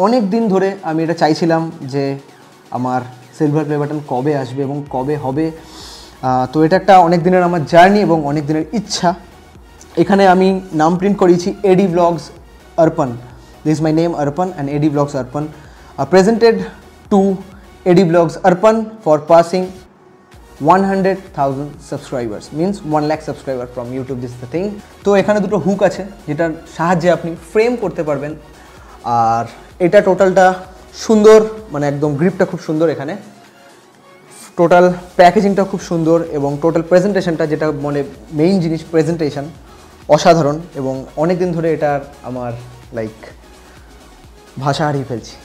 অনেক দিন ধরে আমি এটা চাইছিলাম যে আমার সিলভার প্লে বাটন কবে আসবে এবং কবে হবে। তো এটা একটা অনেক দিনের আমার জার্নি এবং অনেক দিনের ইচ্ছা। এখানে আমি নাম প্রিন্ট করিয়েছি এডি ব্লগস অর্পণ। দিস ইজ মাই নেম অর্পণ অ্যান্ড এডি ব্লগস অর্পণ প্রেজেন্টেড টু এডি ব্লগস অর্পণ for passing 100,000 subscribers, means 1 lakh subscriber from YouTube. This the thing. তো এখানে দুটো হুক আছে যেটার সাহায্যে আপনি ফ্রেম করতে পারবেন। আর এটা টোটালটা সুন্দর, মানে একদম গ্রিপটা খুব সুন্দর, এখানে টোটাল প্যাকেজিংটা খুব সুন্দর এবং টোটাল প্রেজেন্টেশনটা, যেটা মানে মেইন জিনিস প্রেজেন্টেশন, অসাধারণ। এবং অনেক দিন ধরে এটার আমার লাইক ভাষা হারিয়ে ফেলছি।